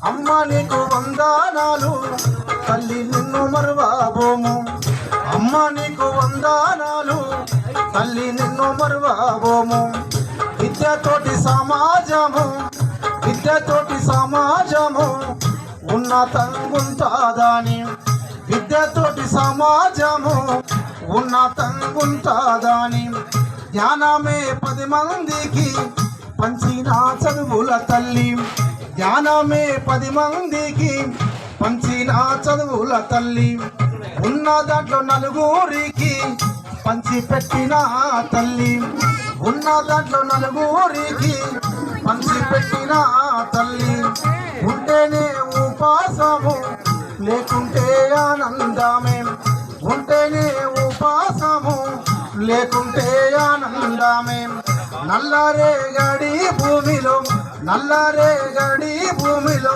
అమ్మ నీకు వందనాలు తల్లి నిన్ను మరువబోము. అమ్మ నీకు వందనాలు తల్లి నిన్ను మరువబోము. విద్యతోటి సమాజము, విద్యతోటి సమాజము ఉన్నతంగుంటాదని, విద్యతోటి సమాజము ఉన్నతంగుంటాదని, జ్ఞానమే 10 మందికి పంచిన చదువుల తల్లి, జ్ఞానమే 10 మందికి పంచిన చదువుల తల్లి, ఉన్న దాంట్లో నలుగురికి పంచి పెట్టిన తల్లి, ఉన్న దాంట్లో నలుగురికి పంచి పెట్టిన తల్లి. ఉంటేనే ఉపాసము లేకుంటే ఆనందమే, ఉంటేనే ఉపాసము లేకుంటే ఆనందమే. నల్లరేగడి భూమిలో, నల్లరేగడి భూమిలో